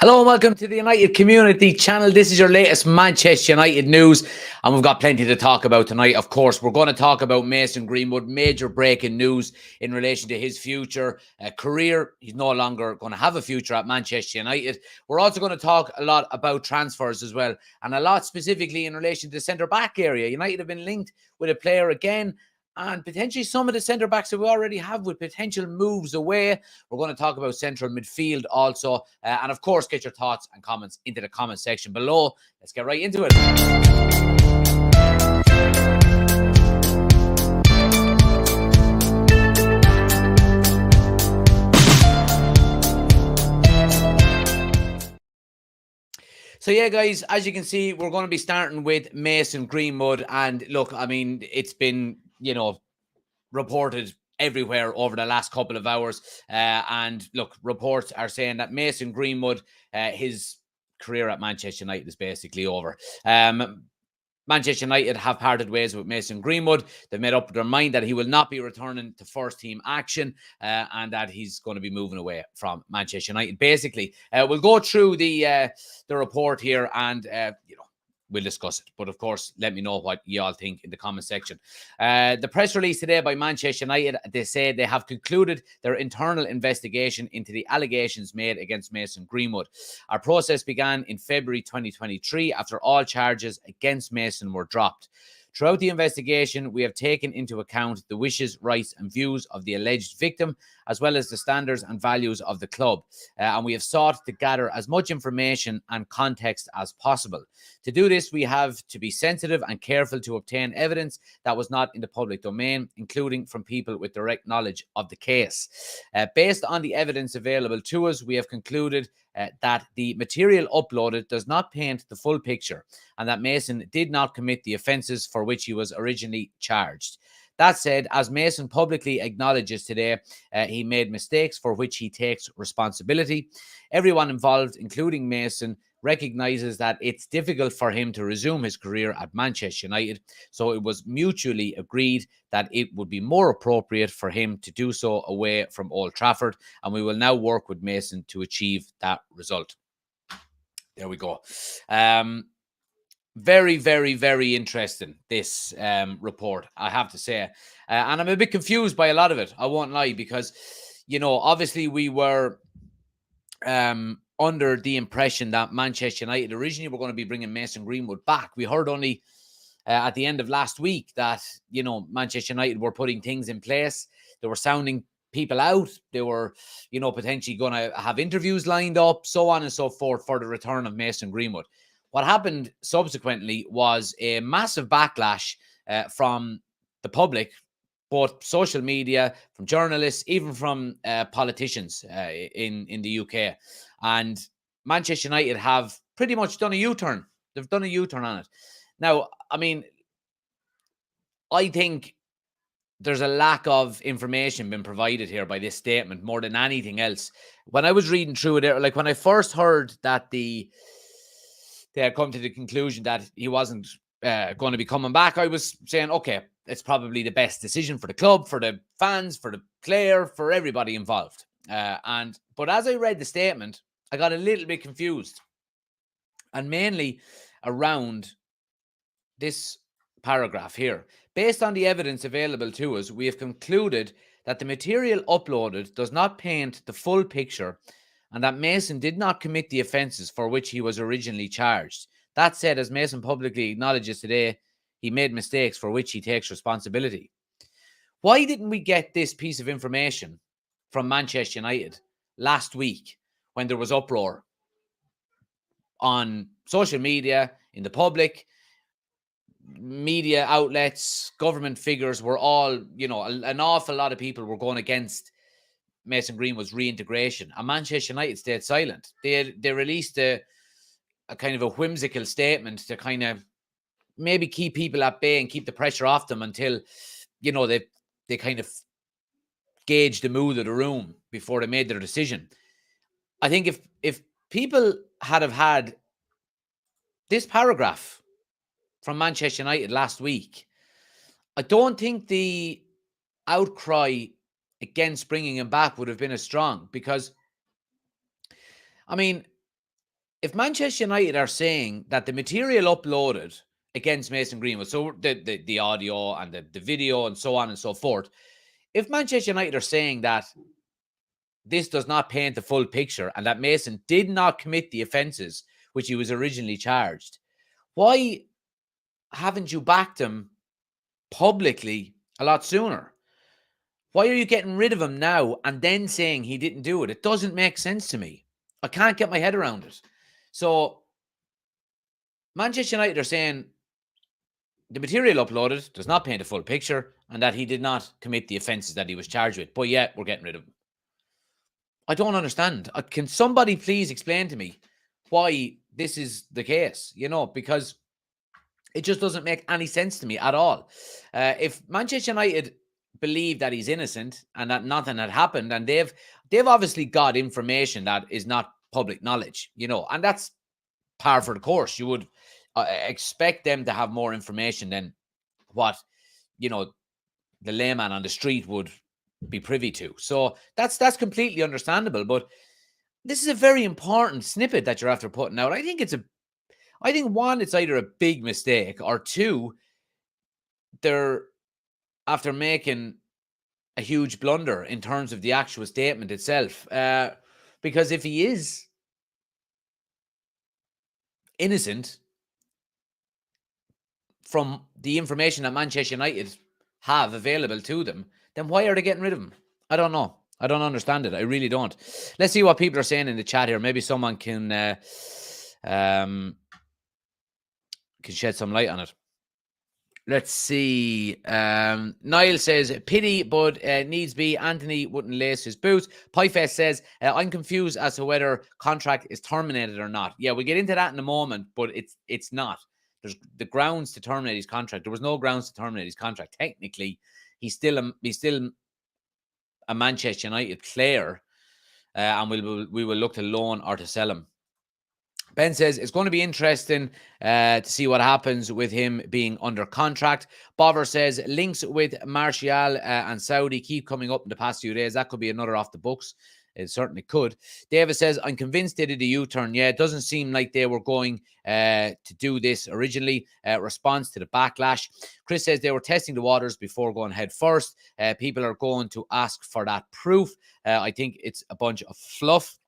Hello and welcome to the United Community Channel. This is your latest Manchester United news, and we've got plenty to talk about tonight. Of course, we're going to talk about Mason Greenwood, major breaking news in relation to his future career. He's no longer going to have a future at Manchester United. We're also going to talk a lot about transfers as well, and a lot specifically in relation to the centre-back area. United have been linked with a player again, and potentially some of the centre-backs that we already have with potential moves away. We're going to talk about central midfield also. And of course, get your thoughts and comments into the comment section below. Let's get right into it. So yeah, guys, as you can see, we're going to be starting with Mason Greenwood. And look, I mean, it's been, reported everywhere over the last couple of hours. And look, reports are saying that Mason Greenwood, his career at Manchester United is basically over. Manchester United have parted ways with Mason Greenwood. They've made up their mind that he will not be returning to first team action and that he's going to be moving away from Manchester United. Basically, we'll go through the report here and, we'll discuss it. But of course, let me know what you all think in the comment section. The press release today by Manchester United, they say they have concluded their internal investigation into the allegations made against Mason Greenwood. Our process began in February 2023 after all charges against Mason were dropped. Throughout the investigation, we have taken into account the wishes, rights, and views of the alleged victim, as well as the standards and values of the club. And we have sought to gather as much information and context as possible. To do this, we have to be sensitive and careful to obtain evidence that was not in the public domain, including from people with direct knowledge of the case. Based on the evidence available to us, we have concluded that the material uploaded does not paint the full picture and that Mason did not commit the offences for which he was originally charged. That said, as Mason publicly acknowledges today, he made mistakes for which he takes responsibility. Everyone involved, including Mason, recognises that it's difficult for him to resume his career at Manchester United, so it was mutually agreed that it would be more appropriate for him to do so away from Old Trafford, and we will now work with Mason to achieve that result. There we go. Very, very, very interesting, this report, I have to say. And I'm a bit confused by a lot of it, I won't lie, because, obviously we were under the impression that Manchester United originally were going to be bringing Mason Greenwood back. We heard only at the end of last week that, Manchester United were putting things in place. They were sounding people out. They were, potentially going to have interviews lined up, so on and so forth, for the return of Mason Greenwood. What happened subsequently was a massive backlash from the public, both social media, from journalists, even from politicians in the UK. And Manchester United have pretty much done a U-turn. They've done a U-turn on it. Now, I mean, I think there's a lack of information being provided here by this statement more than anything else. When I was reading through it, like when I first heard that they had come to the conclusion that he wasn't going to be coming back, I was saying, okay, it's probably the best decision for the club, for the fans, for the player, for everybody involved. But as I read the statement, I got a little bit confused. And mainly around this paragraph here. Based on the evidence available to us, we have concluded that the material uploaded does not paint the full picture and that Mason did not commit the offences for which he was originally charged. That said, as Mason publicly acknowledges today, he made mistakes for which he takes responsibility. Why didn't we get this piece of information from Manchester United last week when there was uproar on social media, in the public? Media outlets, government figures were all, an awful lot of people were going against Mason Greenwood's reintegration. And Manchester United stayed silent. They released a kind of a whimsical statement to kind of maybe keep people at bay and keep the pressure off them until, they kind of gauged the mood of the room before they made their decision. I think if people had this paragraph from Manchester United last week, I don't think the outcry against bringing him back would have been as strong, because, I mean, if Manchester United are saying that the material uploaded against Mason Greenwood, so the audio and the video and so on and so forth, if Manchester United are saying that this does not paint the full picture and that Mason did not commit the offences which he was originally charged, why haven't you backed him publicly a lot sooner? Why are you getting rid of him now and then saying he didn't do it? It doesn't make sense to me. I can't get my head around it. So Manchester United are saying the material uploaded does not paint a full picture and that he did not commit the offences that he was charged with. But yet, we're getting rid of him. I don't understand. Can somebody please explain to me why this is the case? Because it just doesn't make any sense to me at all. If Manchester United believe that he's innocent and that nothing had happened, and they've obviously got information that is not public knowledge, and that's par for the course. You would expect them to have more information than what, the layman on the street would be privy to. So that's completely understandable. But this is a very important snippet that you're after putting out. I think one, it's either a big mistake, or two, they're after making a huge blunder in terms of the actual statement itself. Because if he is innocent, from the information that Manchester United have available to them, then why are they getting rid of him? I don't know. I don't understand it. I really don't. Let's see what people are saying in the chat here. Maybe someone can shed some light on it. Let's see. Niall says, pity, but needs be. Anthony wouldn't lace his boots. Piefest says, I'm confused as to whether contract is terminated or not. Yeah, we'll get into that in a moment, but it's not. There's the grounds to terminate his contract. There was no grounds to terminate his contract. Technically, he's still a Manchester United player, and we will look to loan or to sell him. Ben says it's going to be interesting to see what happens with him being under contract. Bover says links with Martial and Saudi keep coming up in the past few days. That could be another off the books. It certainly could. David says, I'm convinced they did a U-turn. Yeah, it doesn't seem like they were going to do this originally. Response to the backlash. Chris says they were testing the waters before going head first. People are going to ask for that proof. I think it's a bunch of fluff.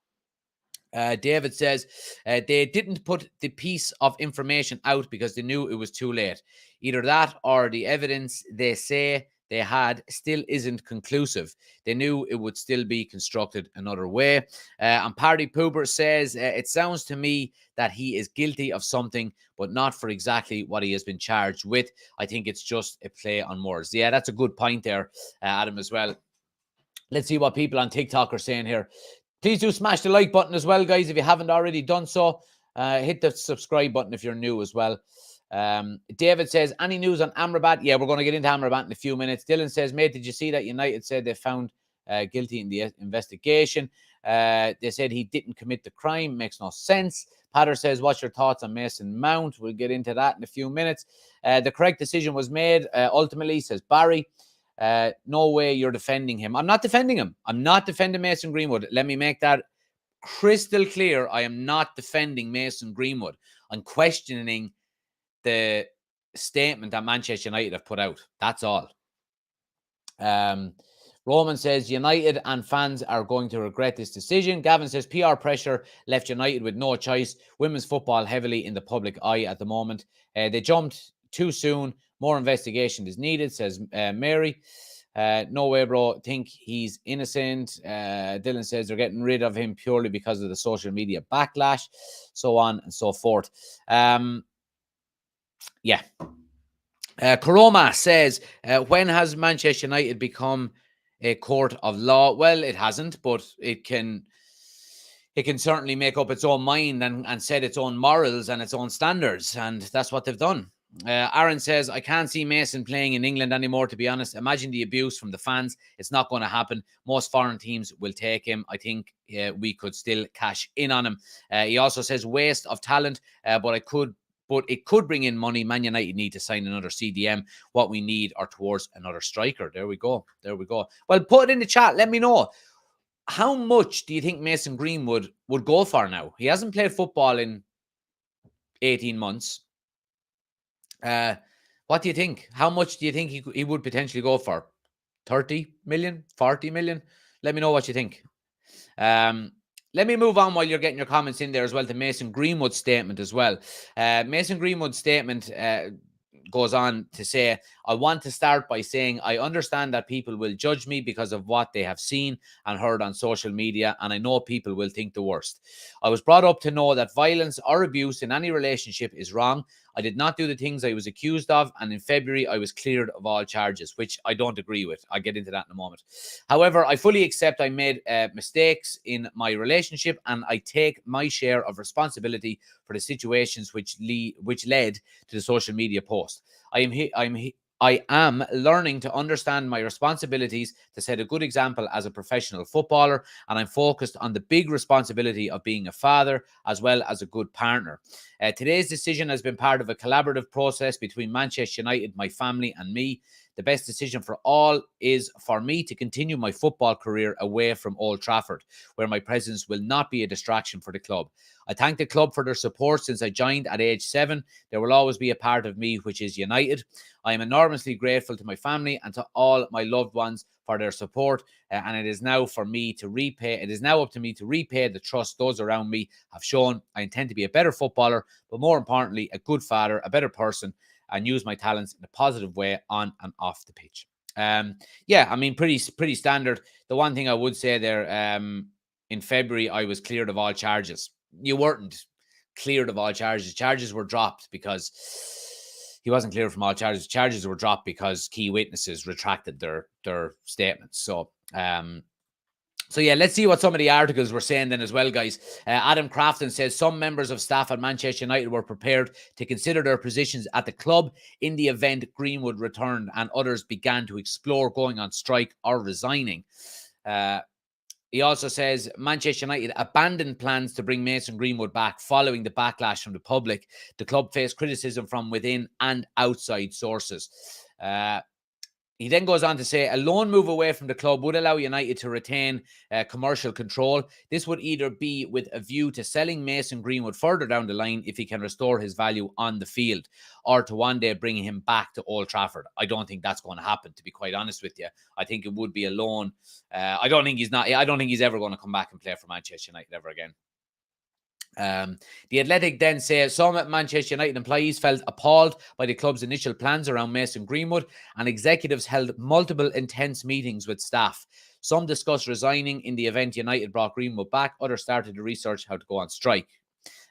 David says they didn't put the piece of information out because they knew it was too late. Either that or the evidence they say they had still isn't conclusive. They knew it would still be constructed another way. And Party Pooper says, it sounds to me that he is guilty of something, but not for exactly what he has been charged with. I think it's just a play on words. Yeah, that's a good point there, Adam, as well. Let's see what people on TikTok are saying here. Please do smash the like button as well, guys, if you haven't already done so. Hit the subscribe button if you're new as well. David says, any news on Amrabat? Yeah, we're going to get into Amrabat in a few minutes. Dylan says, mate, did you see that United said they found guilty in the investigation? They said he didn't commit the crime. Makes no sense. Patter says, what's your thoughts on Mason Mount? We'll get into that in a few minutes. The correct decision was made, ultimately, says Barry. No way you're defending him. I'm not defending him. I'm not defending Mason Greenwood. Let me make that crystal clear. I am not defending Mason Greenwood. I'm questioning the statement that Manchester United have put out. That's all. Roman says United and fans are going to regret this decision. Gavin says PR pressure left United with no choice. Women's football heavily in the public eye at the moment. They jumped too soon. More investigation is needed, says Mary. No way, bro. Think he's innocent. Dylan says they're getting rid of him purely because of the social media backlash, so on and so forth. Yeah. Karoma says, when has Manchester United become a court of law? Well, it hasn't, but it can certainly make up its own mind and set its own morals and its own standards, and that's what they've done. Aaron says, I can't see Mason playing in England anymore, to be honest. Imagine the abuse from the fans. It's not going to happen. Most foreign teams will take him. I think we could still cash in on him. He also says, waste of talent, but it could bring in money. Man United need to sign another CDM. What we need are towards another striker. There we go. Well, put it in the chat. Let me know. How much do you think Mason Greenwood would go for now? He hasn't played football in 18 months. What do you think? How much do you think he would potentially go for? 30 million? 40 million? Let me know what you think. Let me move on while you're getting your comments in there as well to Mason Greenwood's statement as well. Mason Greenwood's statement goes on to say, I want to start by saying I understand that people will judge me because of what they have seen and heard on social media, and I know people will think the worst. I was brought up to know that violence or abuse in any relationship is wrong. I did not do the things I was accused of, and in February I was cleared of all charges, which I don't agree with. I'll get into that in a moment. However, I fully accept I made mistakes in my relationship, and I take my share of responsibility for the situations which led to the social media post. I am learning to understand my responsibilities to set a good example as a professional footballer, and I'm focused on the big responsibility of being a father as well as a good partner. Today's decision has been part of a collaborative process between Manchester United, my family, and me. The best decision for all is for me to continue my football career away from Old Trafford, where my presence will not be a distraction for the club. I thank the club for their support since I joined at age 7. There will always be a part of me which is United. I am enormously grateful to my family and to all my loved ones for their support, and it is now up to me to repay the trust those around me have shown. I intend to be a better footballer, but more importantly, a good father, a better person, and use my talents in a positive way on and off the pitch. Yeah, I mean, pretty standard. The one thing I would say there, in February, I was cleared of all charges. You weren't cleared of all charges. Charges were dropped because he wasn't cleared from all charges. Charges were dropped because key witnesses retracted their statements. So yeah, let's see what some of the articles were saying then as well, guys. Adam Crafton says some members of staff at Manchester United were prepared to consider their positions at the club in the event Greenwood returned, and others began to explore going on strike or resigning. He also says Manchester United abandoned plans to bring Mason Greenwood back following the backlash from the public. The club faced criticism from within and outside sources. He then goes on to say a loan move away from the club would allow United to retain commercial control. This would either be with a view to selling Mason Greenwood further down the line if he can restore his value on the field, or to one day bringing him back to Old Trafford. I don't think that's going to happen, to be quite honest with you. I think it would be a loan. I don't think he's ever going to come back and play for Manchester United ever again. The Athletic then says some Manchester United employees felt appalled by the club's initial plans around Mason Greenwood, and executives held multiple intense meetings with staff. Some discussed resigning in the event United brought Greenwood back. Others started to research how to go on strike.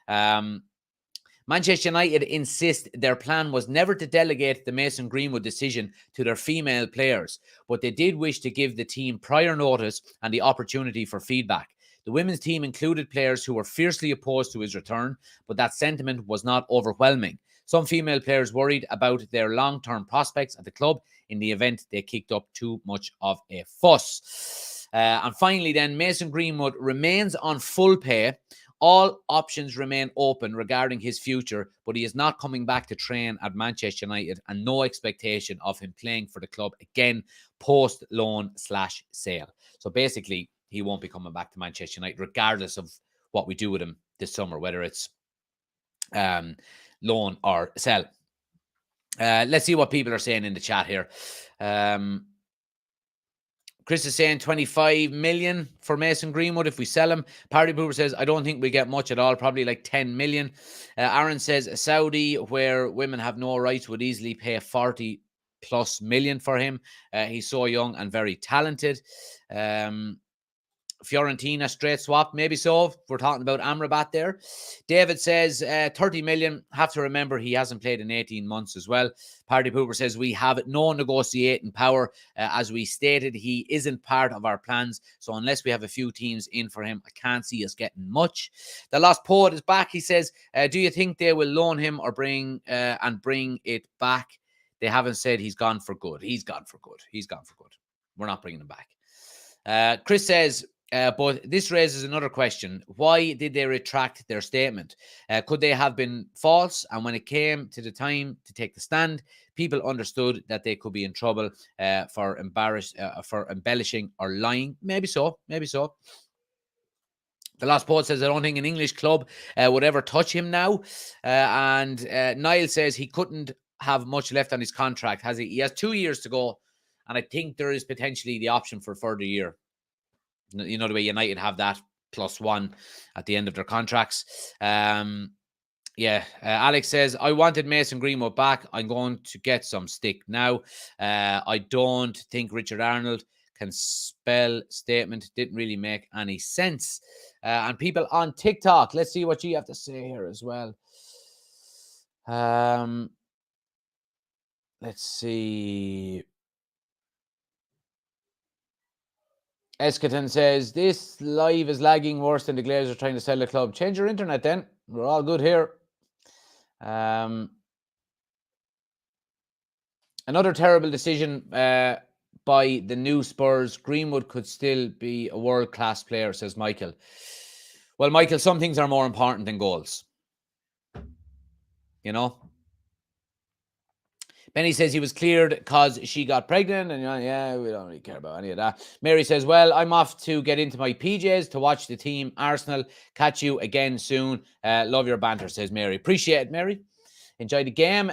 Manchester United insist their plan was never to delegate the Mason Greenwood decision to their female players, but they did wish to give the team prior notice and the opportunity for feedback. The women's team included players who were fiercely opposed to his return, but that sentiment was not overwhelming. Some female players worried about their long-term prospects at the club in the event they kicked up too much of a fuss. And finally then, Mason Greenwood remains on full pay. All options remain open regarding his future, but he is not coming back to train at Manchester United, and no expectation of him playing for the club again post-loan/sale. So basically, he won't be coming back to Manchester United, regardless of what we do with him this summer, whether it's loan or sell. Let's see what people are saying in the chat here. Chris is saying 25 million for Mason Greenwood if we sell him. Party Pooper says, I don't think we get much at all, probably like 10 million. Aaron says, Saudi, where women have no rights, would easily pay 40 plus million for him. He's so young and very talented. Fiorentina straight swap, maybe so. We're talking about Amrabat there. David says 30 million. Have to remember he hasn't played in 18 months as well. Party Pooper says we have no negotiating power. As we stated, he isn't part of our plans. So unless we have a few teams in for him, I can't see us getting much. The Lost Poet is back. He says, do you think they will loan him or bring it back? They haven't said he's gone for good. He's gone for good. We're not bringing him back. Chris says, But this raises another question. Why did they retract their statement? Could they have been false? And when it came to the time to take the stand, people understood that they could be in trouble for embellishing or lying. Maybe so. Maybe so. The last post says, I don't think an English club would ever touch him now. And Niall says he couldn't have much left on his contract, has he? He has 2 years to go. And I think there is potentially the option for a further year. You know, the way United have that +1 at the end of their contracts. Alex says, I wanted Mason Greenwood back. I'm going to get some stick now. I don't think Richard Arnold can spell statement. Didn't really make any sense. And people on TikTok, let's see what you have to say here as well. Let's see. Escaton says, this live is lagging worse than the Glazers trying to sell the club. Change your internet then. We're all good here. Another terrible decision by the new Spurs. Greenwood could still be a world-class player, says Michael. Well, Michael, some things are more important than goals. You know? Benny says he was cleared because she got pregnant. And yeah, we don't really care about any of that. Mary says, well, I'm off to get into my PJs to watch the team, Arsenal. Catch you again soon. Love your banter, says Mary. Appreciate it, Mary. Enjoy the game.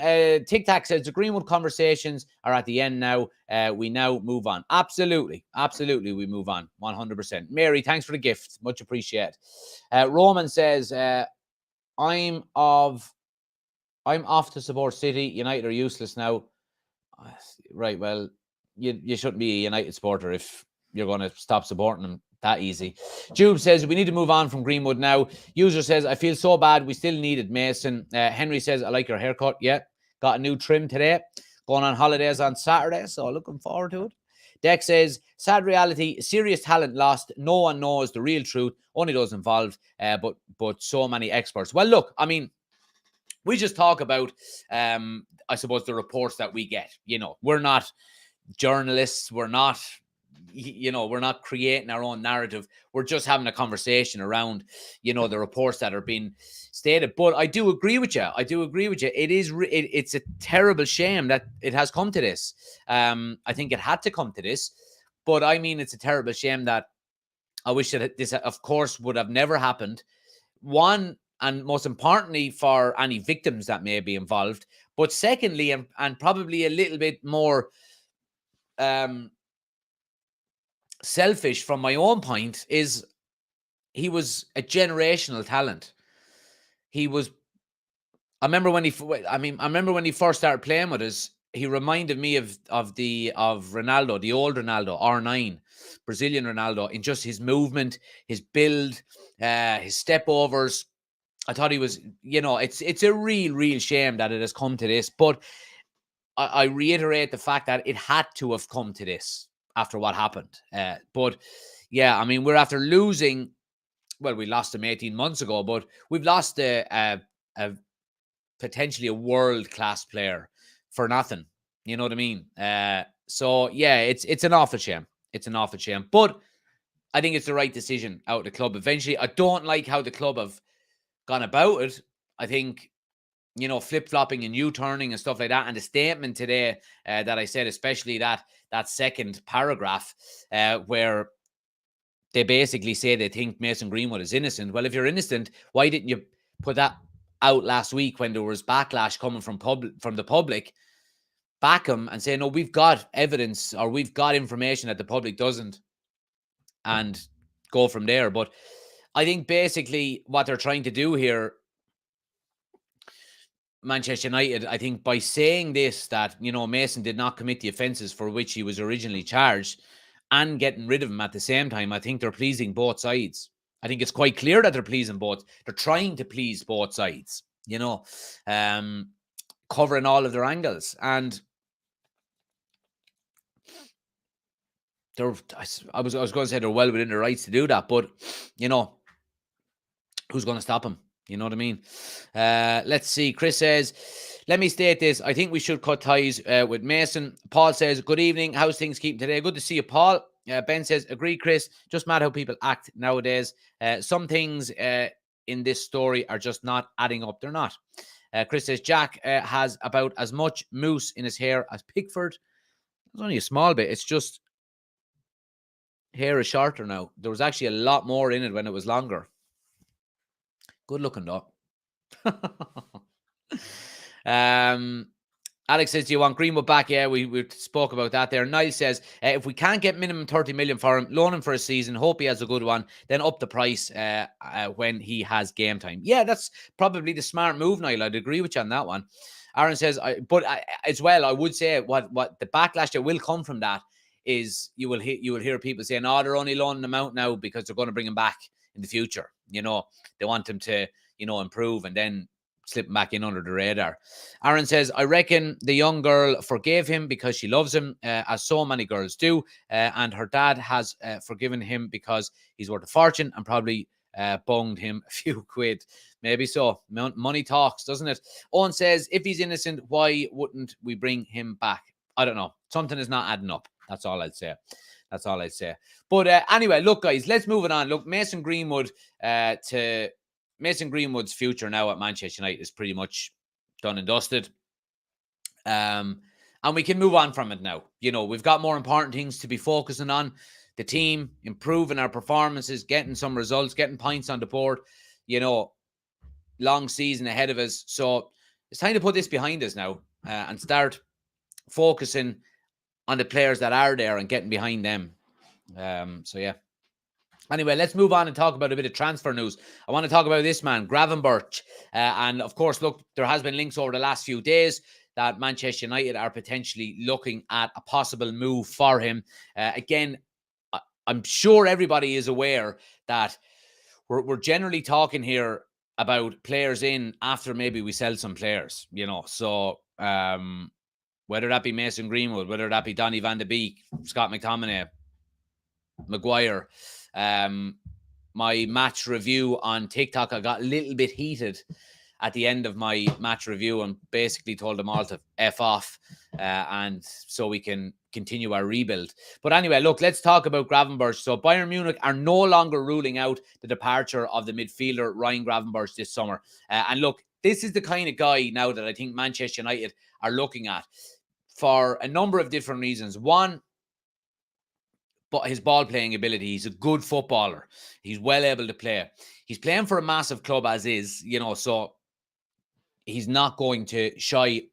Tic Tac says the Greenwood conversations are at the end now. We now move on. Absolutely. Absolutely, we move on. 100%. Mary, thanks for the gift. Much appreciated. Roman says, I'm off to support City. United are useless now. Right, well, you shouldn't be a United supporter if you're going to stop supporting them that easy. Jube says, we need to move on from Greenwood now. User says, I feel so bad. We still needed Mason. Henry says, I like your haircut. Yeah, got a new trim today. Going on holidays on Saturday, so looking forward to it. Deck says, sad reality, serious talent lost. No one knows the real truth. Only those involved, but so many experts. Well, look, I mean, we just talk about, I suppose, the reports that we get. You know, we're not journalists. We're not creating our own narrative. We're just having a conversation around, the reports that are being stated. But I do agree with you. It's a terrible shame that it has come to this. I think it had to come to this. But I mean, it's a terrible shame that I wish that this, of course, would have never happened. One, and most importantly, for any victims that may be involved. But secondly, and probably a little bit more selfish from my own point, is he was a generational talent. I remember when he first started playing with us, he reminded me of Ronaldo, the old Ronaldo, R9, Brazilian Ronaldo, in just his movement, his build, his step overs. I thought he was, it's a real shame that it has come to this. But I reiterate the fact that it had to have come to this after what happened. But yeah, I mean, we're after losing. Well, we lost him 18 months ago, but we've lost a potentially a world-class player for nothing. You know what I mean? So yeah, it's an awful shame. It's an awful shame. But I think it's the right decision out of the club. Eventually, I don't like how the club have gone about it. I think, flip-flopping and U-turning and stuff like that. And the statement today that I said, especially that second paragraph where they basically say they think Mason Greenwood is innocent. Well, if you're innocent, why didn't you put that out last week when there was backlash coming from the public? Back him and say, no, we've got evidence or we've got information that the public doesn't, and go from there. But I think basically what they're trying to do here, Manchester United, I think by saying this, that, Mason did not commit the offences for which he was originally charged, and getting rid of him at the same time, I think they're pleasing both sides. I think it's quite clear that they're pleasing both. They're trying to please both sides, covering all of their angles. And I was going to say they're well within their rights to do that, but, who's going to stop him? You know what I mean? Let's see. Chris says, let me state this. I think we should cut ties with Mason. Paul says, good evening. How's things keeping today? Good to see you, Paul. Ben says, agree, Chris. Just mad how people act nowadays. Some things in this story are just not adding up. They're not. Chris says, Jack has about as much mousse in his hair as Pickford. It's only a small bit. It's just hair is shorter now. There was actually a lot more in it when it was longer. Good looking, though. Alex says, do you want Greenwood back? Yeah, we spoke about that there. Niall says, if we can't get minimum 30 million for him, loan him for a season, hope he has a good one, then up the price when he has game time. Yeah, that's probably the smart move, Niall. I'd agree with you on that one. Aaron says, but as well, I would say what the backlash that will come from that is you will hear people saying, oh, they're only loaning him out now because they're going to bring him back in the future. You know, they want him to, improve and then slipping back in under the radar. Aaron says, I reckon the young girl forgave him because she loves him, as so many girls do, and her dad has forgiven him because he's worth a fortune and probably bunged him a few quid. Maybe so. Money talks, doesn't it? Owen says, if he's innocent, why wouldn't we bring him back? I don't know. Something is not adding up. That's all I'd say. But anyway, look, guys, let's move it on. Look, Mason Greenwood's future now at Manchester United is pretty much done and dusted. And we can move on from it now. We've got more important things to be focusing on. The team, improving our performances, getting some results, getting points on the board. Long season ahead of us. So it's time to put this behind us now and start focusing on the players that are there and getting behind them. So, yeah. Anyway, let's move on and talk about a bit of transfer news. I want to talk about this man, Gravenberch. And of course, look, there has been links over the last few days that Manchester United are potentially looking at a possible move for him. Again, I'm sure everybody is aware that we're generally talking here about players in after maybe we sell some players, So whether that be Mason Greenwood, whether that be Donny van de Beek, Scott McTominay, Maguire. My match review on TikTok, I got a little bit heated at the end of my match review and basically told them all to F off and so we can continue our rebuild. But anyway, look, let's talk about Gravenberch. So Bayern Munich are no longer ruling out the departure of the midfielder Ryan Gravenberch this summer. And look, this is the kind of guy now that I think Manchester United are looking at for a number of different reasons. One, but his ball playing ability. He's a good footballer. He's well able to play. He's playing for a massive club as is, so he's not going to shy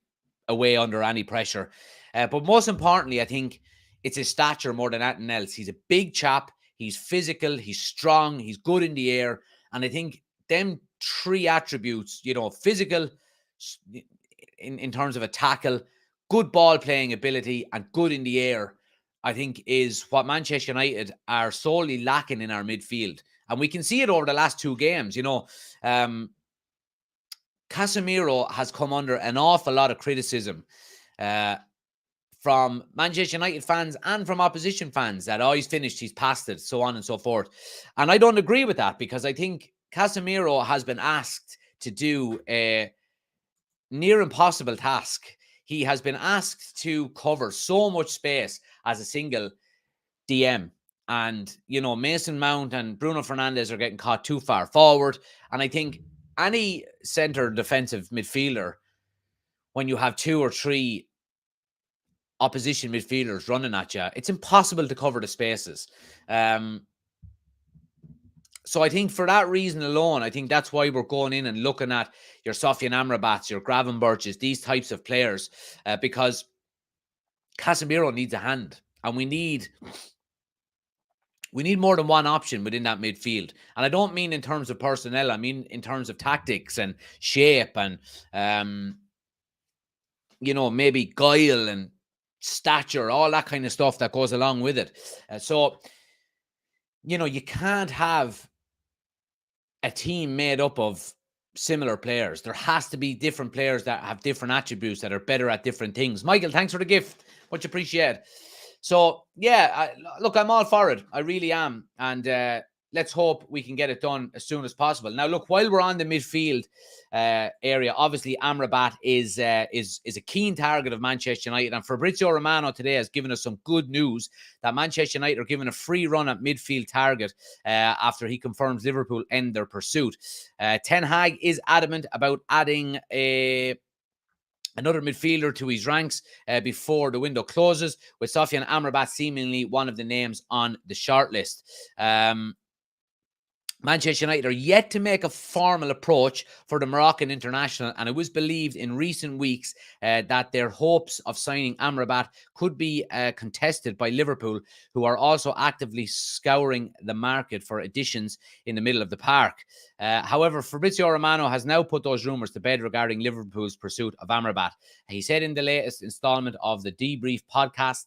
away under any pressure. But most importantly, I think it's his stature more than anything else. He's a big chap. He's physical. He's strong. He's good in the air. And I think them three attributes, physical in terms of a tackle, good ball playing ability, and good in the air, I think is what Manchester United are solely lacking in our midfield. And we can see it over the last two games. Casemiro has come under an awful lot of criticism from Manchester United fans and from opposition fans that, he's finished, he's past it, so on and so forth. And I don't agree with that because I think Casemiro has been asked to do a near impossible task. He has been asked to cover so much space as a single DM. And, Mason Mount and Bruno Fernandes are getting caught too far forward. And I think any centre defensive midfielder, when you have two or three opposition midfielders running at you, it's impossible to cover the spaces. So I think for that reason alone, I think that's why we're going in and looking at your Sofian Amrabat's, your Gravenberches, these types of players, because Casemiro needs a hand, and we need more than one option within that midfield. And I don't mean in terms of personnel. I mean in terms of tactics and shape and, maybe guile and stature, all that kind of stuff that goes along with it. So, you can't have a team made up of similar players. There has to be different players that have different attributes that are better at different things. Michael, thanks for the gift. Much appreciated. So, yeah, look, I'm all for it. I really am. And let's hope we can get it done as soon as possible. Now, look, while we're on the midfield area, obviously Amrabat is a keen target of Manchester United, and Fabrizio Romano today has given us some good news that Manchester United are given a free run at midfield target after he confirms Liverpool end their pursuit. Ten Hag is adamant about adding another midfielder to his ranks before the window closes, with Sofian Amrabat seemingly one of the names on the shortlist. Manchester United are yet to make a formal approach for the Moroccan international, and it was believed in recent weeks that their hopes of signing Amrabat could be contested by Liverpool, who are also actively scouring the market for additions in the middle of the park. However, Fabrizio Romano has now put those rumours to bed regarding Liverpool's pursuit of Amrabat. He said in the latest installment of the Debrief podcast,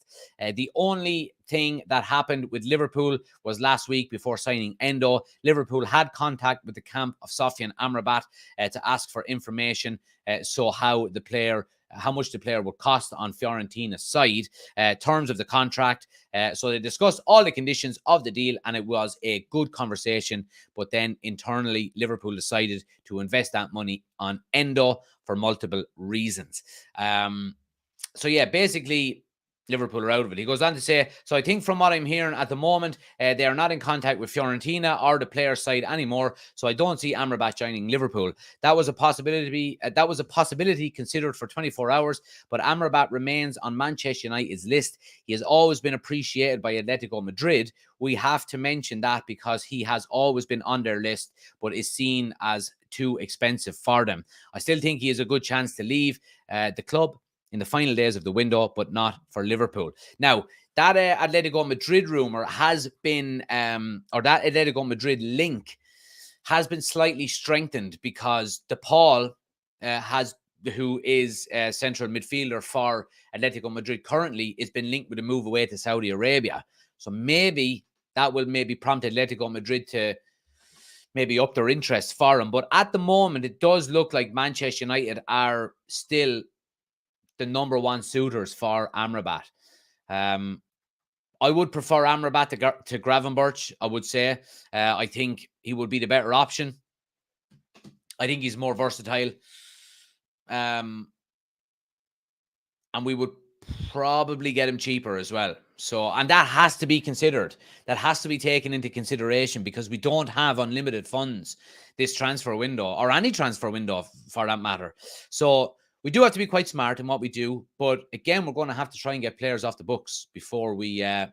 the only thing that happened with Liverpool was last week before signing Endo. Liverpool had contact with the camp of Sofian Amrabat to ask for information, so how much the player would cost on Fiorentina's side, terms of the contract. So they discussed all the conditions of the deal, and it was a good conversation. But then internally, Liverpool decided to invest that money on Endo for multiple reasons. So yeah, basically, Liverpool are out of it. He goes on to say, so I think from what I'm hearing at the moment, they are not in contact with Fiorentina or the player side anymore. So I don't see Amrabat joining Liverpool. That was a possibility. Considered for 24 hours, but Amrabat remains on Manchester United's list. He has always been appreciated by Atletico Madrid. We have to mention that because he has always been on their list, but is seen as too expensive for them. I still think he has a good chance to leave the club in the final days of the window, but not for Liverpool. Now, that Atletico Madrid rumor has been, or that Atletico Madrid link has been slightly strengthened because DePaul who is a central midfielder for Atletico Madrid currently, has been linked with a move away to Saudi Arabia. So maybe that will prompt Atletico Madrid to maybe up their interest for him. But at the moment, it does look like Manchester United are still the number one suitors for Amrabat. I would prefer Amrabat to Gravenberch, I would say. I think he would be the better option. I think he's more versatile. And we would probably get him cheaper as well. So, and that has to be considered. That has to be taken into consideration because we don't have unlimited funds this transfer window, or any transfer window for that matter. So, we do have to be quite smart in what we do, but again, we're going to have to try and get players off the books before we can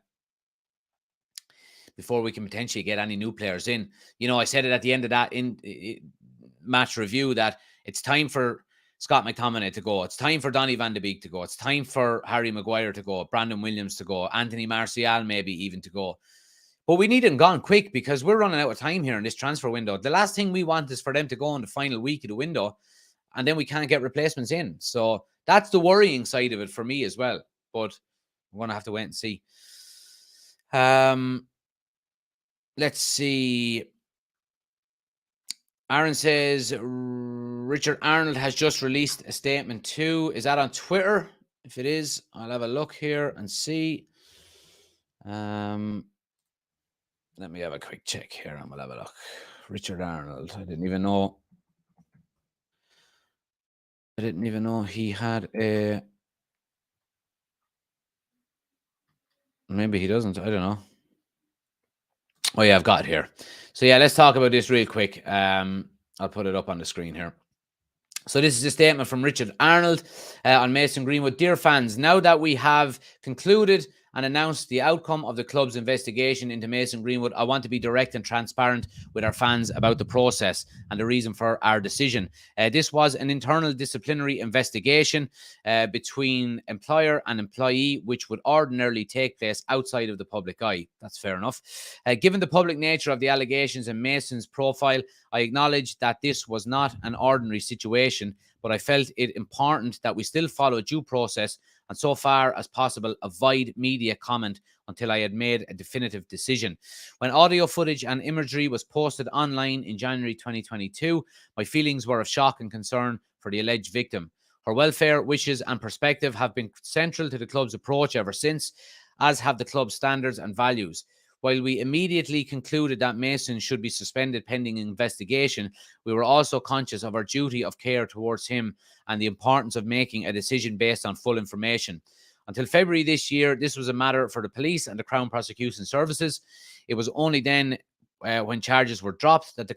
potentially get any new players in. You know, I said it at the end of that match review that it's time for Scott McTominay to go. It's time for Donny van de Beek to go. It's time for Harry Maguire to go, Brandon Williams to go, Anthony Martial maybe even to go. But we need them gone quick because we're running out of time here in this transfer window. The last thing we want is for them to go in the final week of the window, and then we can't get replacements in. So that's the worrying side of it for me as well. But we're going to have to wait and see. Let's see. Aaron says, Richard Arnold has just released a statement too. Is that on Twitter? If it is, I'll have a look here and see. Let me have a quick check here and we'll have a look. Richard Arnold. I didn't even know he had a... Maybe he doesn't. I don't know. Oh, yeah, I've got it here. So, yeah, let's talk about this real quick. I'll put it up on the screen here. So this is a statement from Richard Arnold on Mason Greenwood. Dear fans, now that we have concluded and announced the outcome of the club's investigation into Mason Greenwood, I want to be direct and transparent with our fans about the process and the reason for our decision. This was an internal disciplinary investigation between employer and employee, which would ordinarily take place outside of the public eye. That's fair enough. Given the public nature of the allegations and Mason's profile, I acknowledge that this was not an ordinary situation, but I felt it important that we still follow due process and so far as possible avoid media comment until I had made a definitive decision. When audio footage and imagery was posted online in January 2022, my feelings were of shock and concern for the alleged victim. Her welfare, wishes and perspective have been central to the club's approach ever since, as have the club's standards and values. While we immediately concluded that Mason should be suspended pending investigation, we were also conscious of our duty of care towards him and the importance of making a decision based on full information. Until February this year, this was a matter for the police and the Crown Prosecution Services. It was only then, when charges were dropped, that the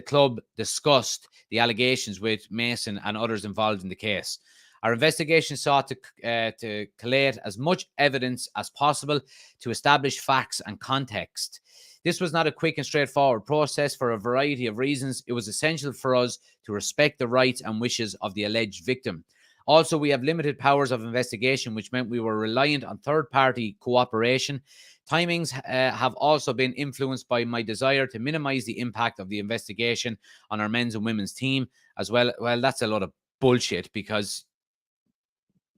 club discussed the allegations with Mason and others involved in the case. Our investigation sought to collate as much evidence as possible to establish facts and context. This was not a quick and straightforward process for a variety of reasons. It was essential for us to respect the rights and wishes of the alleged victim. Also, we have limited powers of investigation, which meant we were reliant on third-party cooperation. Timings have also been influenced by my desire to minimize the impact of the investigation on our men's and women's team as well. Well, that's a lot of bullshit, because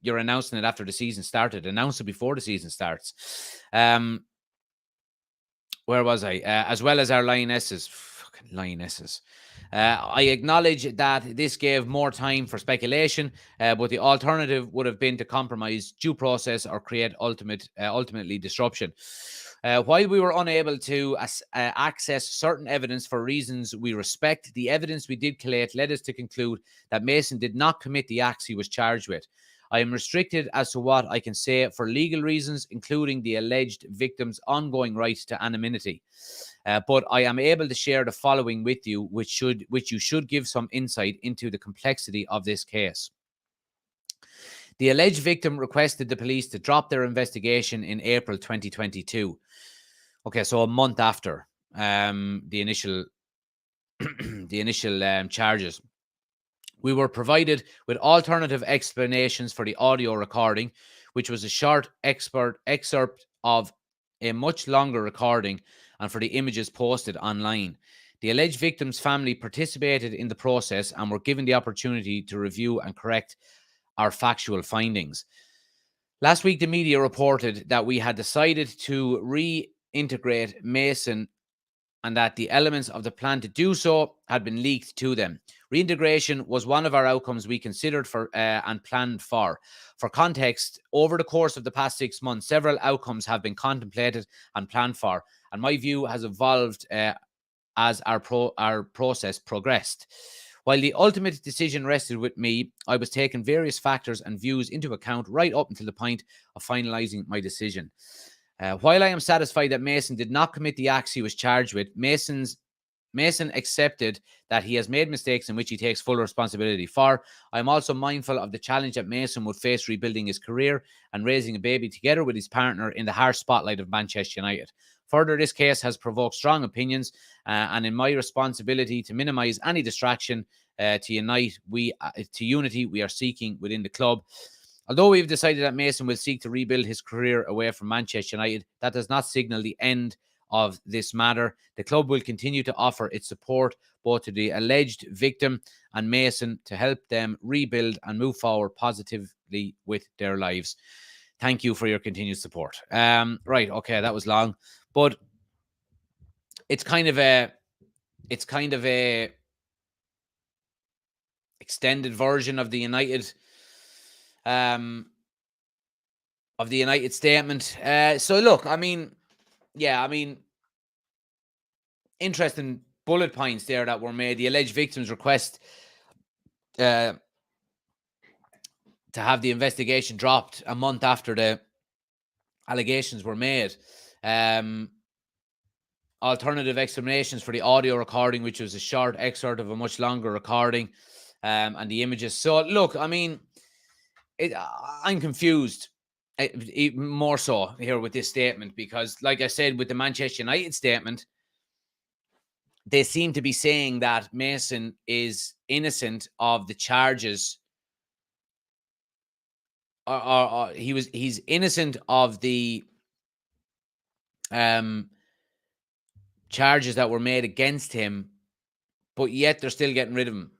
you're announcing it after the season started. Announce it before the season starts. Where was I? As well as our Lionesses. Fucking Lionesses. I acknowledge that this gave more time for speculation, but the alternative would have been to compromise due process or create ultimately disruption. While we were unable to access certain evidence for reasons we respect, the evidence we did collate led us to conclude that Mason did not commit the acts he was charged with. I am restricted as to what I can say for legal reasons, including the alleged victim's ongoing right to anonymity. But I am able to share the following with you, which you should give some insight into the complexity of this case. The alleged victim requested the police to drop their investigation in April 2022. Okay, so a month after the initial charges. We were provided with alternative explanations for the audio recording, which was a short excerpt of a much longer recording, and for the images posted online. The alleged victim's family participated in the process and were given the opportunity to review and correct our factual findings. Last week, the media reported that we had decided to reintegrate Mason and that the elements of the plan to do so had been leaked to them. Reintegration was one of our outcomes we considered for and planned for. For context, over the course of the past 6 months, several outcomes have been contemplated and planned for, and my view has evolved as our process progressed. While the ultimate decision rested with me, I was taking various factors and views into account right up until the point of finalizing my decision. While I am satisfied that Mason did not commit the acts he was charged with, Mason accepted that he has made mistakes in which he takes full responsibility for. I am also mindful of the challenge that Mason would face rebuilding his career and raising a baby together with his partner in the harsh spotlight of Manchester United. Further, this case has provoked strong opinions, and in my responsibility to minimize any distraction to unity we are seeking within the club. Although we've decided that Mason will seek to rebuild his career away from Manchester United, that does not signal the end of this matter. The club will continue to offer its support both to the alleged victim and Mason to help them rebuild and move forward positively with their lives. Thank you for your continued support. Right, okay, that was long, but it's kind of a extended version of the United statement. So look, interesting bullet points there that were made. The alleged victim's request to have the investigation dropped a month after the allegations were made. Alternative explanations for the audio recording, which was a short excerpt of a much longer recording, and the images. So look, I'm confused. Even more so here with this statement, because like I said, with the Manchester United statement, they seem to be saying that Mason is innocent of the charges, or he's innocent of the charges that were made against him, but yet they're still getting rid of him.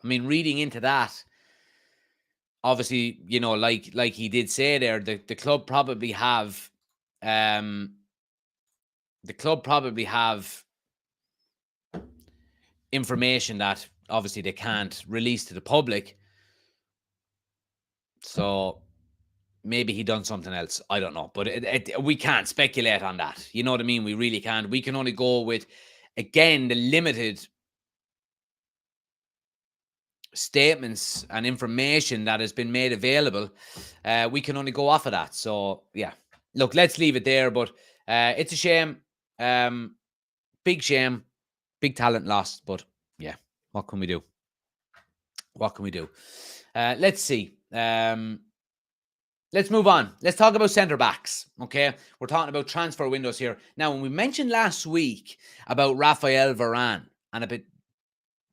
Reading into that, obviously, like he did say there, the club probably have information that obviously they can't release to the public. So maybe he done something else. I don't know. But we can't speculate on that. You know what I mean? We really can't. We can only go with, again, the limited statements and information that has been made available. We can only go off of that. So, yeah. Look, let's leave it there. But it's a shame. Big shame. Big talent lost. But, yeah, what can we do? What can we do? Let's see. Let's move on. Let's talk about centre backs. Okay, we're talking about transfer windows here. Now, when we mentioned last week about Rafael Varane and a bit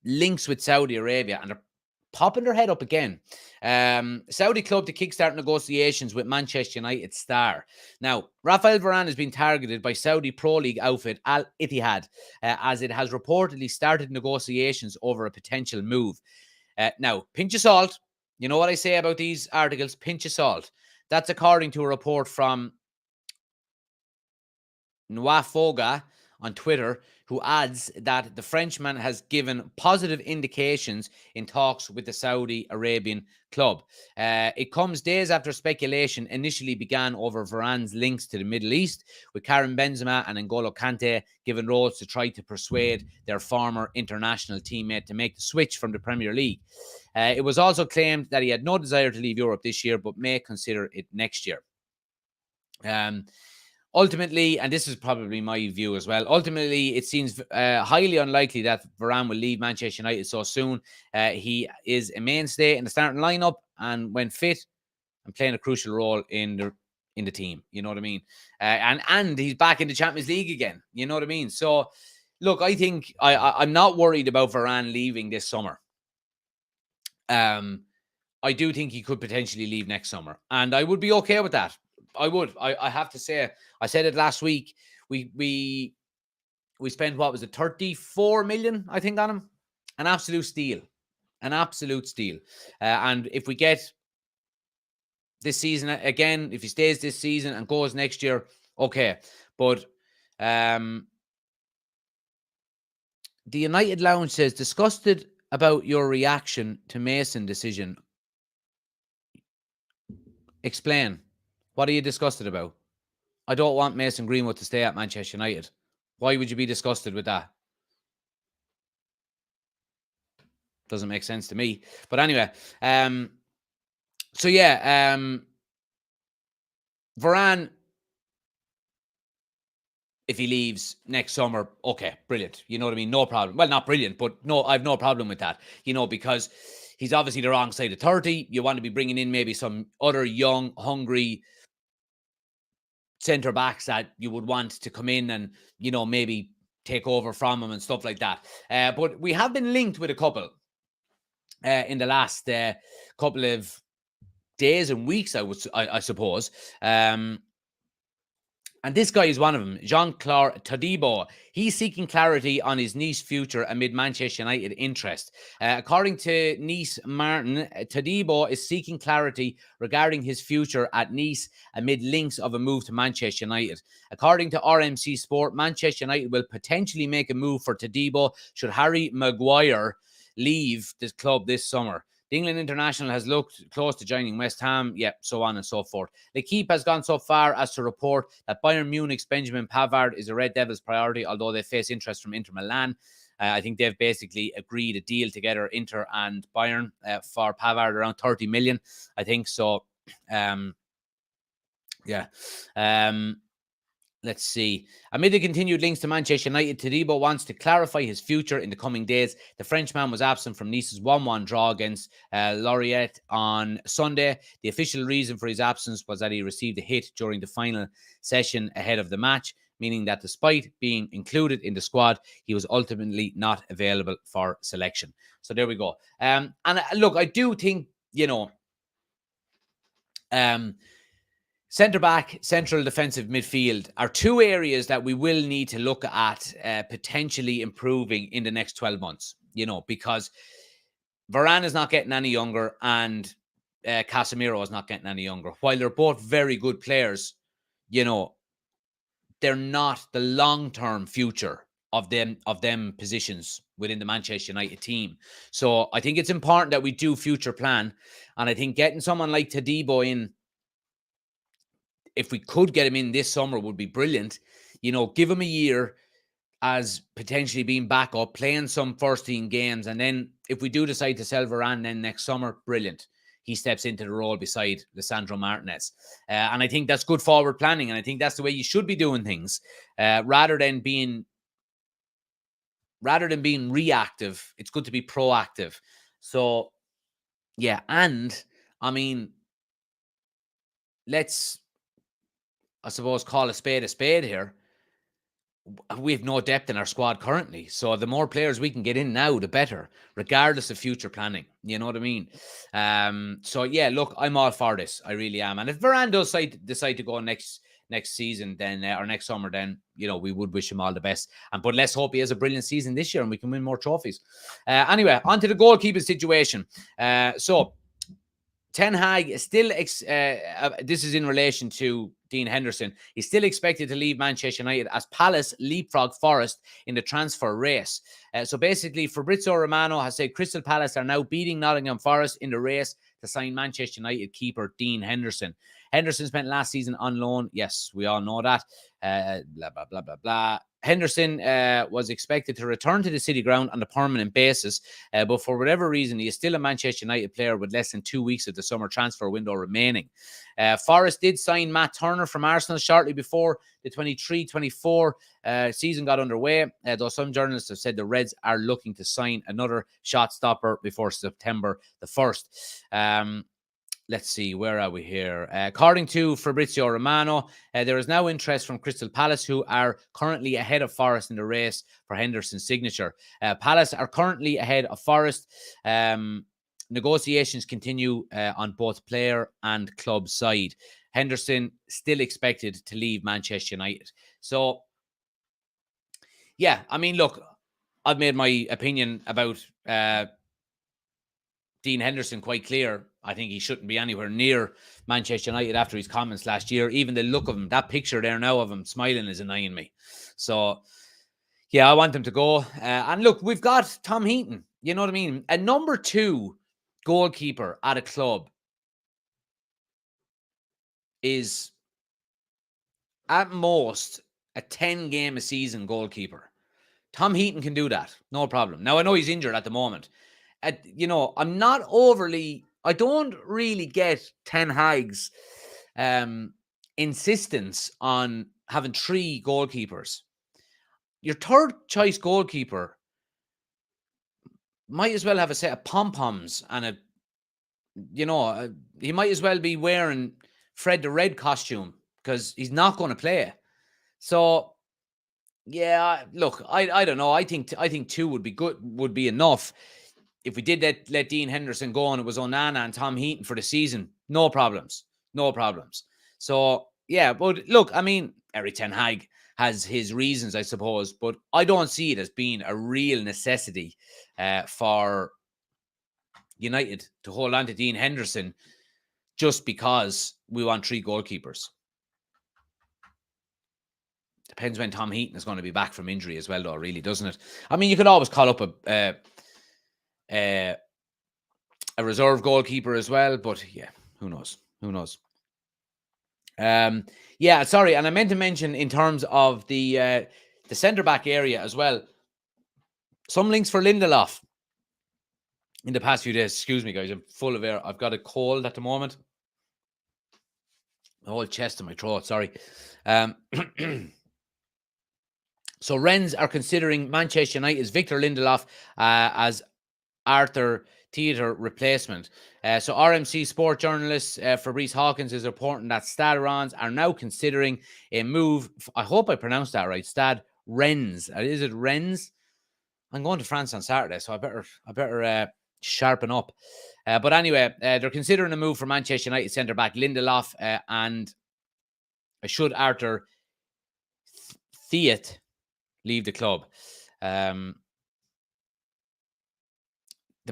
links with Saudi Arabia, and they're popping their head up again. Saudi club to kickstart negotiations with Manchester United star. Now, Rafael Varane has been targeted by Saudi Pro League outfit Al Ittihad, as it has reportedly started negotiations over a potential move. Now, pinch of salt. You know what I say about these articles? Pinch of salt. That's according to a report from Nwafoga on Twitter, who adds that the Frenchman has given positive indications in talks with the Saudi Arabian club. It comes days after speculation initially began over Varane's links to the Middle East, with Karim Benzema and N'Golo Kante given roles to try to persuade their former international teammate to make the switch from the Premier League. It was also claimed that he had no desire to leave Europe this year, but may consider it next year. Ultimately, and this is probably my view as well, ultimately it seems highly unlikely that Varane will leave Manchester United so soon. He is a mainstay in the starting lineup, and when fit and playing a crucial role in the team. You know what I mean? And he's back in the Champions League again. You know what I mean? So, look, I think I'm not worried about Varane leaving this summer. I do think he could potentially leave next summer, and I would be okay with that. I would. I have to say, I said it last week. We spent, what was it, 34 million, I think, on him. An absolute steal. An absolute steal. And if we get this season again, if he stays this season and goes next year, okay. But the United Lounge says, disgusted about your reaction to Mason decision. Explain. What are you disgusted about? I don't want Mason Greenwood to stay at Manchester United. Why would you be disgusted with that? Doesn't make sense to me. But anyway, so yeah, Varane, if he leaves next summer, okay, brilliant. You know what I mean? No problem. Well, not brilliant, but no, I've no problem with that. You know, because he's obviously the wrong side of 30. You want to be bringing in maybe some other young, hungry centre backs that you would want to come in and, you know, maybe take over from him and stuff like that. But we have been linked with a couple in the last couple of days and weeks, I suppose. And this guy is one of them, Jean-Claude Todibo. He's seeking clarity on his Nice future amid Manchester United interest. According to Nice Martin, Todibo is seeking clarity regarding his future at Nice amid links of a move to Manchester United. According to RMC Sport, Manchester United will potentially make a move for Todibo should Harry Maguire leave the club this summer. The England international has looked close to joining West Ham, so on and so forth. L'Equipe has gone so far as to report that Bayern Munich's Benjamin Pavard is a Red Devils priority, although they face interest from Inter Milan. I think they've basically agreed a deal together, Inter and Bayern, for Pavard, around 30 million, I think. So, let's see. Amid the continued links to Manchester United, Todibo wants to clarify his future in the coming days. The Frenchman was absent from Nice's 1-1 draw against Lorient on Sunday. The official reason for his absence was that he received a hit during the final session ahead of the match, meaning that despite being included in the squad, he was ultimately not available for selection. So there we go. And look, I do think, you know, centre-back, central defensive midfield are two areas that we will need to look at potentially improving in the next 12 months, you know, because Varane is not getting any younger and Casemiro is not getting any younger. While they're both very good players, you know, they're not the long-term future of them positions within the Manchester United team. So I think it's important that we do future plan. And I think getting someone like Todibo in if we could get him in this summer, would be brilliant. Give him a year as potentially being back up, playing some first team games. And then if we do decide to sell Varane then next summer, brilliant. He steps into the role beside Lisandro Martinez. And I think that's good forward planning. And I think that's the way you should be doing things. Rather than being reactive, it's good to be proactive. So, yeah. And, I mean, let's, I suppose, call a spade here. We have no depth in our squad currently. So the more players we can get in now, the better, regardless of future planning. You know what I mean? So, yeah, look, I'm all for this. I really am. And if Varane does decide to go next season, then or next summer, then, we would wish him all the best. But let's hope he has a brilliant season this year and we can win more trophies. Anyway, on to the goalkeeping situation. So Ten Hag is still, this is in relation to Dean Henderson. He's still expected to leave Manchester United as Palace leapfrog Forest in the transfer race. So basically, Fabrizio Romano has said Crystal Palace are now beating Nottingham Forest in the race to sign Manchester United keeper Dean Henderson. Henderson spent last season on loan. Yes, we all know that. Blah, blah, blah, blah, blah. Henderson was expected to return to the City Ground on a permanent basis, but for whatever reason, he is still a Manchester United player with less than 2 weeks of the summer transfer window remaining. Forest did sign Matt Turner from Arsenal shortly before the 23-24 season got underway, though some journalists have said the Reds are looking to sign another shot stopper before September the 1st. Let's see, where are we here? According to Fabrizio Romano, there is now interest from Crystal Palace, who are currently ahead of Forest in the race for Henderson's signature. Palace are currently ahead of Forest. Negotiations continue on both player and club side. Henderson still expected to leave Manchester United. So, yeah, I mean, look, I've made my opinion about Dean Henderson quite clear. I think he shouldn't be anywhere near Manchester United after his comments last year. Even the look of him, that picture there now of him smiling is annoying me. So, yeah, I want him to go. And look, we've got Tom Heaton. You know what I mean? A number 2 goalkeeper at a club is at most a 10-game a season goalkeeper. Tom Heaton can do that. No problem. Now, I know he's injured at the moment. I'm not overly... I don't really get Ten Hag's insistence on having 3 goalkeepers. Your third choice goalkeeper might as well have a set of pom-poms and he might as well be wearing Fred the Red costume because he's not going to play. So, yeah, look, I don't know. I think 2 would be enough. If we did let Dean Henderson go and it was Onana and Tom Heaton for the season, no problems. So, yeah, but look, I mean, Erik Ten Hag has his reasons, I suppose, but I don't see it as being a real necessity for United to hold on to Dean Henderson just because we want 3 goalkeepers. Depends when Tom Heaton is going to be back from injury as well, though, really, doesn't it? I mean, you could always call up a reserve goalkeeper as well, but yeah, who knows? Yeah, sorry, and I meant to mention in terms of the centre-back area as well, some links for Lindelof in the past few days. Excuse me, guys, I'm full of air. I've got a cold at the moment. My whole chest in my throat, sorry. So Rennes are considering Manchester United's Victor Lindelof as Arthur Theatre replacement. So RMC sport journalist Fabrice Hawkins is reporting that Stade Rennes are now considering a move. I hope I pronounced that right. Stade Rennes. Is it Rennes? I'm going to France on Saturday, so I better sharpen up. But anyway, they're considering a move for Manchester United centre-back Lindelof and should Arthur Theatre leave the club. The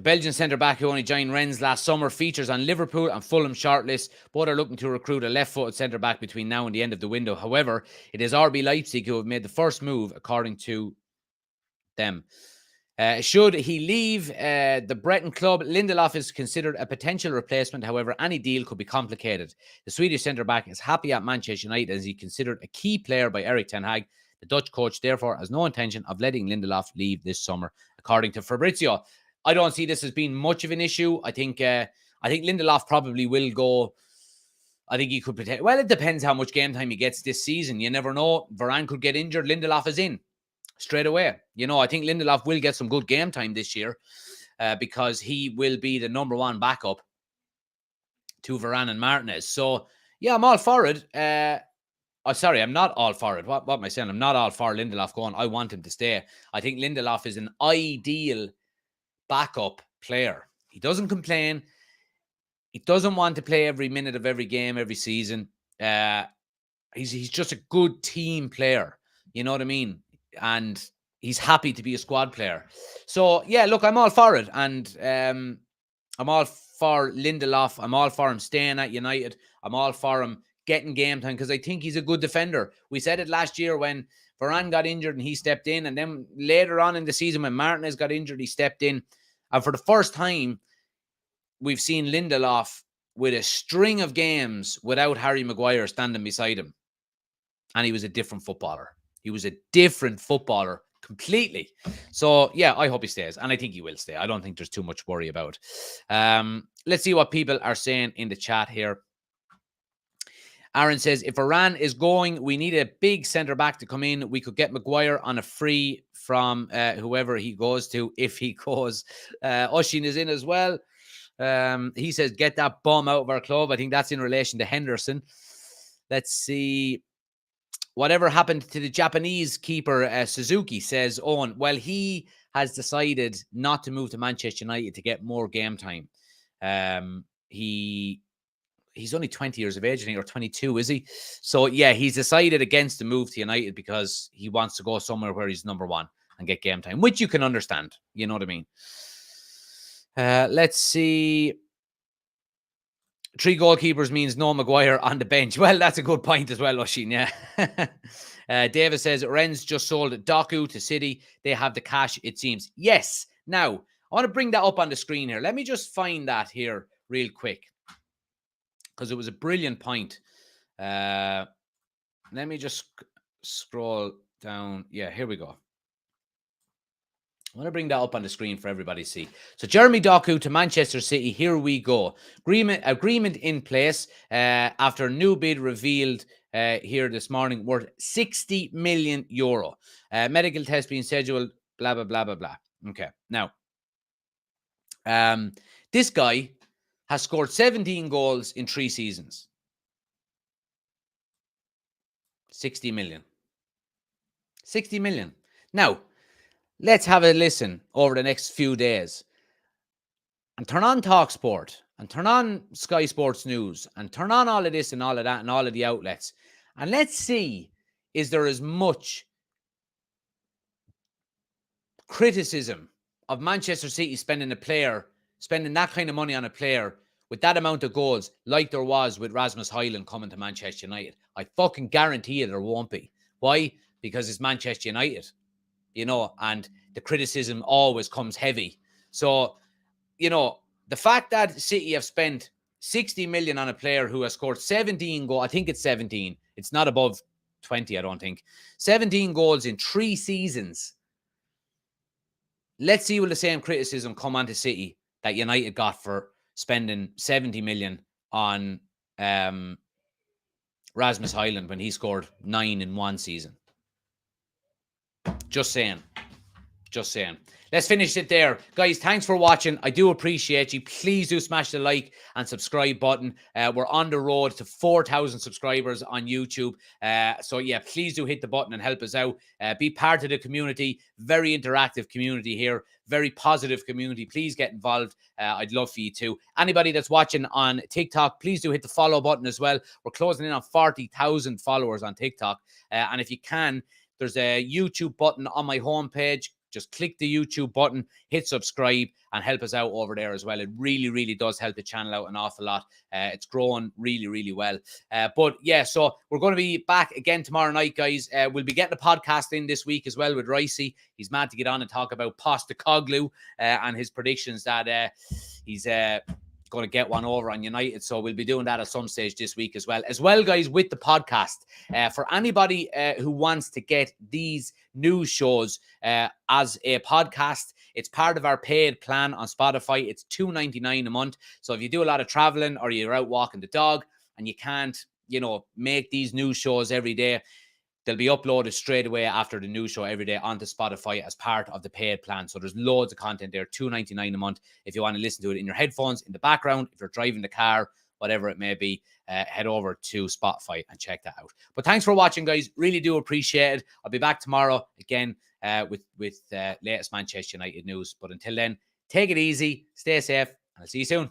Belgian centre-back who only joined Rennes last summer features on Liverpool and Fulham shortlist. Both are looking to recruit a left-footed centre-back between now and the end of the window. However, it is RB Leipzig who have made the first move, according to them. Should he leave the Breton club, Lindelof is considered a potential replacement. However, any deal could be complicated. The Swedish centre-back is happy at Manchester United as he considered a key player by Erik ten Hag. The Dutch coach, therefore, has no intention of letting Lindelof leave this summer, according to Fabrizio. I don't see this as being much of an issue. I think Lindelof probably will go. I think he could protect. Well, it depends how much game time he gets this season. You never know. Varane could get injured. Lindelof is in straight away. I think Lindelof will get some good game time this year because he will be the number one backup to Varane and Martinez. So, yeah, I'm all for it. Sorry, I'm not all for it. What am I saying? I'm not all for Lindelof going. I want him to stay. I think Lindelof is an ideal backup player. He doesn't complain. He doesn't want to play every minute of every game, every season. He's just a good team player. You know what I mean? And he's happy to be a squad player. So, yeah, look, I'm all for it. And I'm all for Lindelof. I'm all for him staying at United. I'm all for him getting game time because I think he's a good defender. We said it last year when Varane got injured and he stepped in. And then later on in the season when Martinez got injured, he stepped in. And for the first time, we've seen Lindelof with a string of games without Harry Maguire standing beside him. And he was a different footballer. He was a different footballer completely. So, yeah, I hope he stays. And I think he will stay. I don't think there's too much worry about. Let's see what people are saying in the chat here. Aaron says, if Varane is going, we need a big centre-back to come in. We could get Maguire on a free from whoever he goes to, if he goes. Oshin is in as well. He says, get that bum out of our club. I think that's in relation to Henderson. Let's see. Whatever happened to the Japanese keeper, Suzuki, says Owen. Well, he has decided not to move to Manchester United to get more game time. He's only 20 years of age, I think, or 22, is he? So, yeah, he's decided against the move to United because he wants to go somewhere where he's number one and get game time, which you can understand. You know what I mean? Let's see. 3 goalkeepers means no Maguire on the bench. Well, that's a good point as well, Oshin, yeah. David says, Rennes just sold Doku to City. They have the cash, it seems. Yes. Now, I want to bring that up on the screen here. Let me just find that here real quick because it was a brilliant point. Let me just scroll down. Yeah, here we go. I want to bring that up on the screen for everybody to see. So Jeremy Doku to Manchester City. Here we go. Agreement in place after a new bid revealed here this morning worth 60 million euro. Medical test being scheduled, blah, blah, blah, blah, blah. Okay. Now, this guy has scored 17 goals in 3 seasons. 60 million. 60 million. Now, let's have a listen over the next few days and turn on TalkSport and turn on Sky Sports News and turn on all of this and all of that and all of the outlets. And let's see, is there as much criticism of Manchester City spending that kind of money on a player with that amount of goals like there was with Rasmus Højlund coming to Manchester United? I fucking guarantee you there won't be. Why? Because it's Manchester United. And the criticism always comes heavy. So, the fact that City have spent 60 million on a player who has scored 17 goals, I think it's 17. It's not above 20, I don't think. 17 goals in 3 seasons. Let's see will the same criticism come onto City that United got for spending 70 million on Rasmus Højlund when he scored 9 in 1 season. Just saying. Let's finish it there. Guys, thanks for watching. I do appreciate you. Please do smash the like and subscribe button. We're on the road to 4,000 subscribers on YouTube. So, yeah, please do hit the button and help us out. Be part of the community. Very interactive community here. Very positive community. Please get involved. I'd love for you too. Anybody that's watching on TikTok, please do hit the follow button as well. We're closing in on 40,000 followers on TikTok. And if you can, there's a YouTube button on my homepage. just click the YouTube button, hit subscribe, and help us out over there as well. It really, really does help the channel out an awful lot. It's growing really, really well. But yeah, so we're going to be back again tomorrow night, guys. We'll be getting a podcast in this week as well with Ricey. He's mad to get on and talk about Postecoglou and his predictions that he's going to get one over on United. So we'll be doing that at some stage this week as well, guys, with the podcast. For anybody who wants to get these news shows as a podcast, it's part of our paid plan on Spotify. It's $2.99 a month. So if you do a lot of traveling or you're out walking the dog and you can't, make these news shows every day, they'll be uploaded straight away after the news show every day onto Spotify as part of the paid plan. So there's loads of content there, $2.99 a month. If you want to listen to it in your headphones, in the background, if you're driving the car, whatever it may be, head over to Spotify and check that out. But thanks for watching, guys. Really do appreciate it. I'll be back tomorrow again with latest Manchester United news. But until then, take it easy, stay safe, and I'll see you soon.